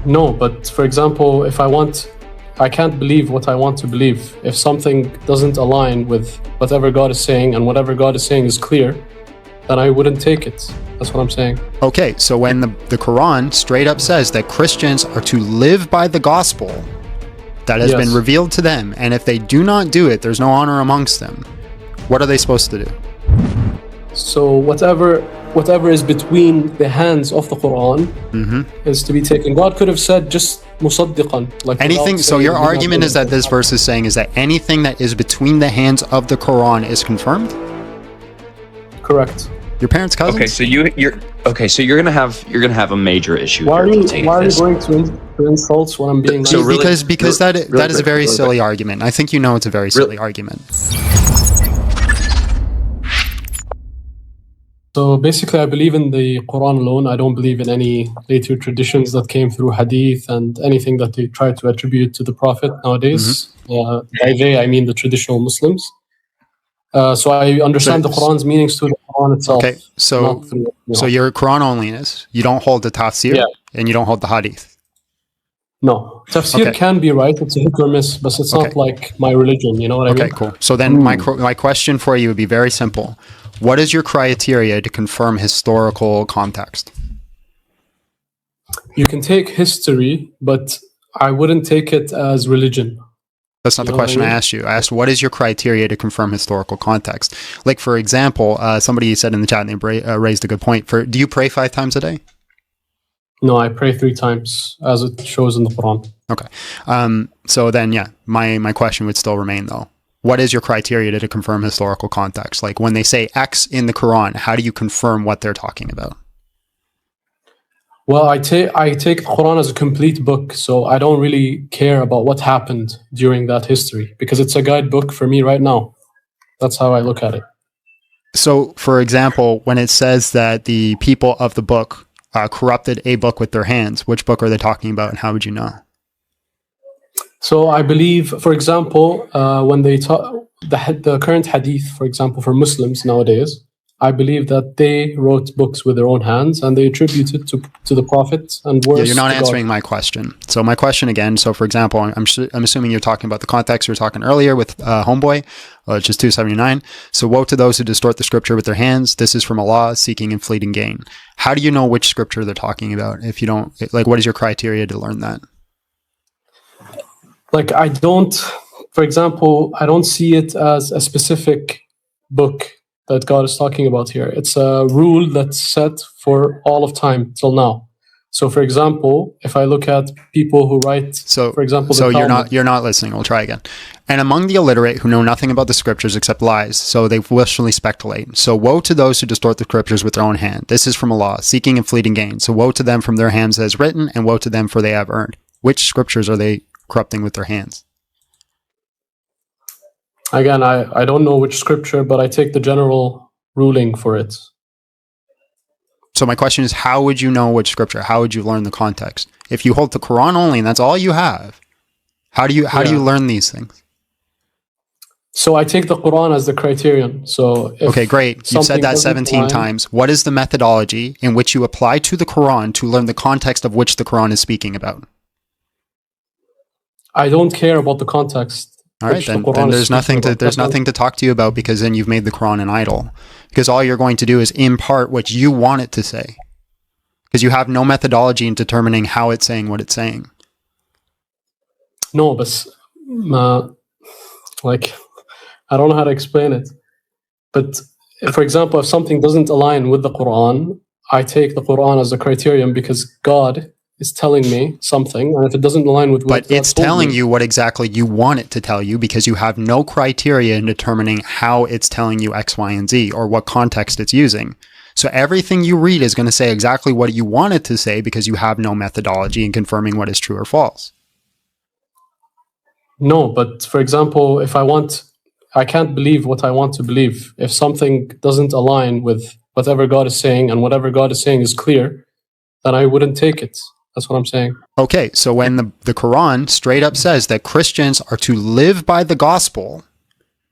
No, but for example, I can't believe what I want to believe. If something doesn't align with whatever God is saying, and whatever God is saying is clear, then I wouldn't take it. That's what I'm saying. Okay, so when the Quran straight up says that Christians are to live by the gospel that has been revealed to them, and if they do not do it, there's no honor amongst them, what are they supposed to do? So whatever is between the hands of the Quran is to be taken. God could have said just musaddiqan, like anything. So your argument is that this verse is saying is that anything that is between the hands of the Quran is confirmed? Correct. Your parents' cousins? Okay, so you're gonna have a major issue. Why are you going to insult when I'm being nice? So really, because that is a very silly argument. I think you know it's a very silly argument. So basically, I believe in the Quran alone. I don't believe in any later traditions that came through Hadith and anything that they try to attribute to the Prophet nowadays. By they, I mean the traditional Muslims. So I understand the Quran's meanings to the Quran itself. Okay, so you're Quran onlyness. You don't hold the Tafsir, and you don't hold the Hadith. No, Tafsir can be right. It's a hit or miss, but it's not like my religion. You know what I mean? Okay, cool. So then my question for you would be very simple. What is your criteria to confirm historical context? You can take history, but I wouldn't take it as religion. That's not the question I asked you. I asked, what is your criteria to confirm historical context? Like, for example, somebody said in the chat, and they raised a good point. Do you pray 5 times a day? No, I pray 3 times, as it shows in the Quran. Okay. So then, my question would still remain, though. What is your criteria to confirm historical context? Like, when they say X in the Quran, how do you confirm what they're talking about? Well, I take the Quran as a complete book, so I don't really care about what happened during that history, because it's a guidebook for me right now. That's how I look at it. So, for example, when it says that the people of the book corrupted a book with their hands, which book are they talking about, and how would you know? So I believe, for example, when they talk the current Hadith, for example, for Muslims nowadays, I believe that they wrote books with their own hands and they attributed to the Prophet and worse. Yeah, you're not answering my question. So my question again. So for example, I'm assuming you're talking about the context we were talking earlier with Homeboy, which is 279. So woe to those who distort the scripture with their hands. This is from Allah, seeking and fleeting gain. How do you know which scripture they're talking about? If you don't, like, what is your criteria to learn that? Like, for example, I don't see it as a specific book that God is talking about here. It's a rule that's set for all of time till now. So, for example, if I look at people who write, for example, so you're not listening. We'll try again. And among the illiterate who know nothing about the scriptures except lies, so they willfully speculate. So woe to those who distort the scriptures with their own hand. This is from Allah, seeking and fleeting gain. So woe to them from their hands as written, and woe to them for they have earned. Which scriptures are they corrupting with their hands? Again, I don't know which scripture, but I take the general ruling for it. So my question is, how would you know which scripture? How would you learn the context? If you hold the Quran only and that's all you have, how do you learn these things? So I take the Quran as the criterion. So okay, great. You said that 17 times. What is the methodology in which you apply to the Quran to learn the context of which the Quran is speaking about? I don't care about the context. All right, then there's nothing to talk to you about, because then you've made the Quran an idol. Because all you're going to do is impart what you want it to say. Because you have no methodology in determining how it's saying what it's saying. No, but like, I don't know how to explain it. But for example, if something doesn't align with the Quran, I take the Quran as a criterion because God is telling me something, and if it doesn't align with what but it's telling you what exactly you want it to tell you, because you have no criteria in determining how it's telling you X, Y, and Z, or what context it's using. So everything you read is going to say exactly what you want it to say, because you have no methodology in confirming what is true or false. No, but for example, I can't believe what I want to believe. If something doesn't align with whatever God is saying, and whatever God is saying is clear, then I wouldn't take it. That's what I'm saying. Okay, so when the Quran straight up says that Christians are to live by the gospel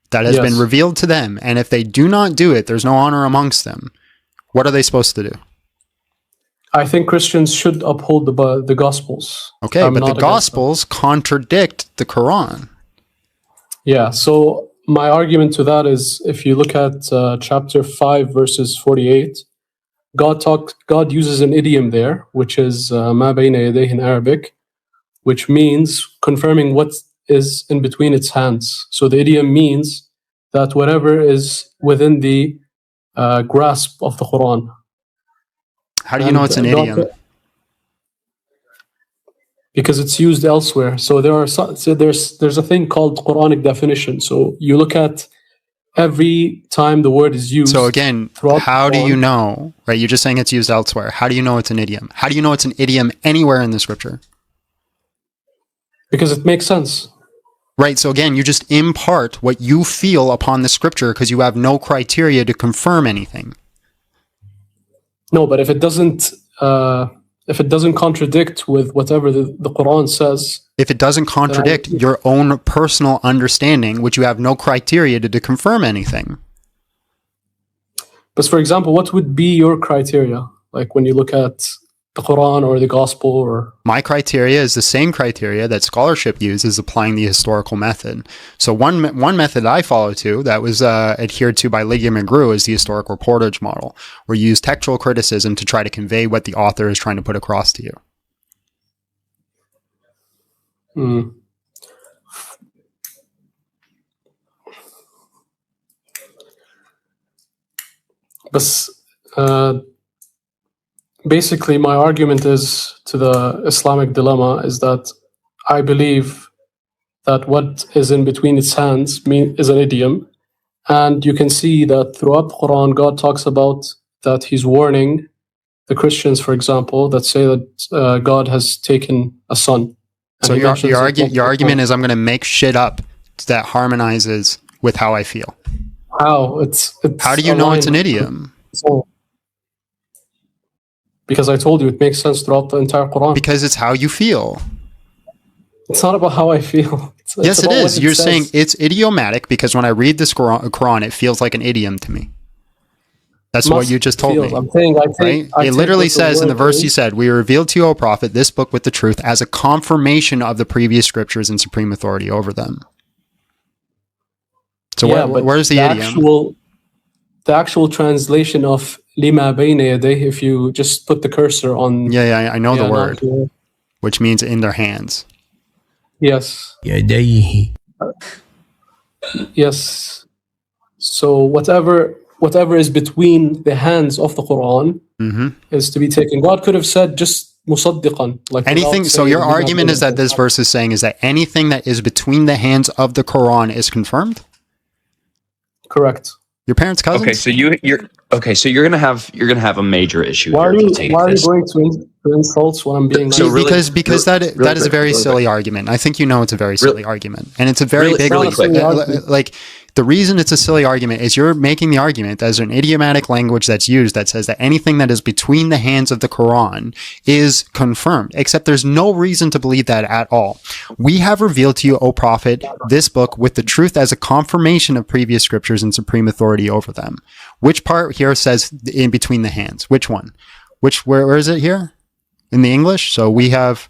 that has been revealed to them, and if they do not do it, there's no honor amongst them, what are they supposed to do? I think Christians should uphold the Gospels. Okay, I'm but not the against Gospels contradict the Quran. them. Yeah, so my argument to that is if you look at chapter 5, verses 48, God uses an idiom there, which is ma bayna yadayhi in Arabic, which means confirming what is in between its hands. So the idiom means that whatever is within the grasp of the Quran. How do you know it's an idiom? Because it's used elsewhere. So there's a thing called Quranic definition. So you look at every time the word is used. So again, how do you know, right? You're just saying it's used elsewhere. How do you know it's an idiom? How do you know it's an idiom anywhere in the scripture? Because it makes sense. Right. So again, you just impart what you feel upon the scripture because you have no criteria to confirm anything. No, but if it doesn't contradict with whatever the Quran says. If it doesn't contradict your own personal understanding, which you have no criteria to confirm anything. But for example, what would be your criteria? Like when you look at the Quran or the Gospel or... My criteria is the same criteria that scholarship uses applying the historical method. So one method I follow to that was adhered to by Lydia McGrew is the historic reportage model, where you use textual criticism to try to convey what the author is trying to put across to you. But basically, my argument is to the Islamic dilemma is that I believe that what is in between its hands is an idiom. And you can see that throughout the Quran, God talks about that he's warning the Christians, for example, that say that God has taken a son. So your argument is I'm going to make shit up that harmonizes with how I feel. How? How do you know it's an idiom? Because I told you it makes sense throughout the entire Quran. Because it's how you feel. It's not about how I feel. Yes, it is. You're saying it's idiomatic because when I read this Quran, it feels like an idiom to me. That's what you just told me. It literally says in the verse you said, "We revealed to you, O Prophet, this book with the truth as a confirmation of the previous scriptures and supreme authority over them." So where's the idiom? The actual translation of lima bayna yadayhi, if you just put the cursor on... Yeah, I know the word, which means in their hands. Yes. Yadayhi. Yes. So whatever is between the hands of the Quran is to be taken. God could have said just musaddiqan. Like anything. So your argument is that this verse is saying is that anything that is between the hands of the Quran is confirmed? Correct. Your parents' cousins? Okay, so you're gonna have a major issue. Why are you going to insults when I'm being... So because that is a very silly argument. I think you know it's a very silly argument, and it's a very big like the reason it's a silly argument is you're making the argument that there's an idiomatic language that's used that says that anything that is between the hands of the Quran is confirmed, except there's no reason to believe that at all. We have revealed to you, O Prophet, this book with the truth as a confirmation of previous scriptures and supreme authority over them. Which part here says in between the hands? Which one? Where is it here? In the English? So we have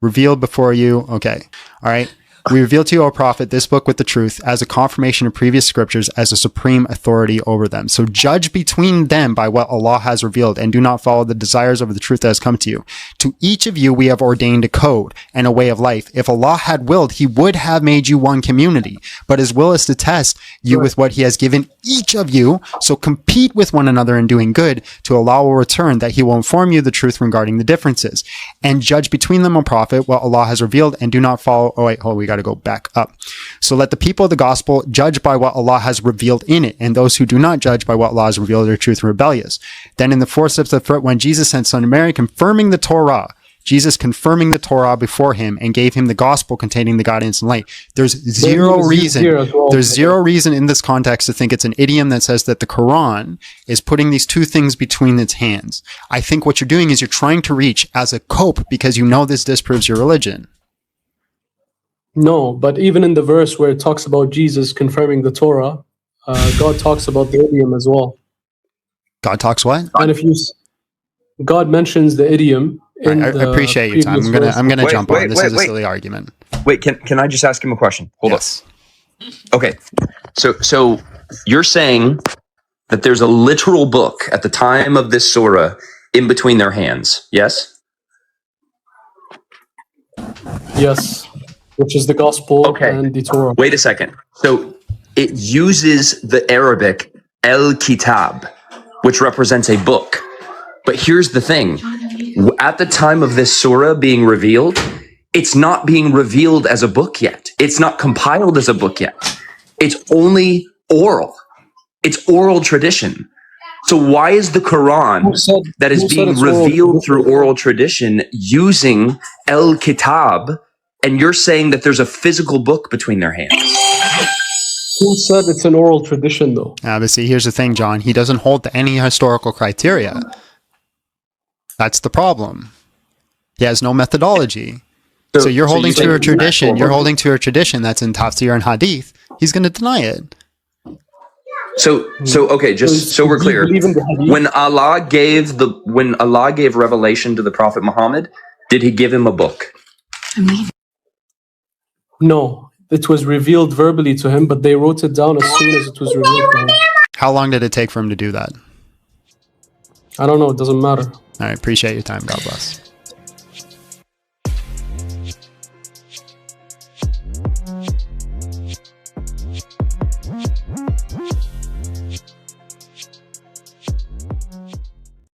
revealed before you. Okay. All right. We revealed to you, O Prophet, this book with the truth as a confirmation of previous scriptures as a supreme authority over them. So judge between them by what Allah has revealed and do not follow the desires of the truth that has come to you. To each of you we have ordained a code and a way of life. If Allah had willed, he would have made you one community. But his will is to test you with what he has given each of you. So compete with one another in doing good. To Allah will return that he will inform you the truth regarding the differences. And judge between them, O Prophet, what Allah has revealed and do not follow... we got to go back up. So let the people of the gospel judge by what Allah has revealed in it, and those who do not judge by what Allah has revealed are truth and rebellious. Then in the four steps of the fruit, when Jesus sent Son of Mary, confirming the Torah before him and gave him the gospel containing the guidance and light. There's zero reason in this context to think it's an idiom that says that the Quran is putting these two things between its hands. I think what you're doing is you're trying to reach as a cope because you know this disproves your religion. No, but even in the verse where it talks about Jesus confirming the Torah, God talks about the idiom as well. God talks what? And God mentions the idiom. Right, I appreciate your time. I'm gonna jump on. This is a wait. silly argument. Wait, can I just ask him a question? Hold Yes. up. Okay, so you're saying that there's a literal book at the time of this surah in between their hands, yes? Yes, which is the gospel and the Torah. Wait a second. So it uses the Arabic el-kitab, which represents a book. But here's the thing. At the time of this surah being revealed, it's not being revealed as a book yet. It's not compiled as a book yet. It's only oral. It's oral tradition. So why is the Quran that is being revealed through oral tradition using el-kitab, and you're saying that there's a physical book between their hands? Who said it's an oral tradition, though? But see, here's the thing, John. He doesn't hold to any historical criteria. That's the problem. He has no methodology. So you're holding to a tradition. You're holding to a tradition that's in Tafsir and Hadith. He's going to deny it. So okay, just so we're clear. When Allah gave revelation to the Prophet Muhammad, did he give him a book? No, it was revealed verbally to him, but they wrote it down as soon as it was revealed to him. How long did it take for him to do that? I don't know. It doesn't matter. All right, appreciate your time. God bless.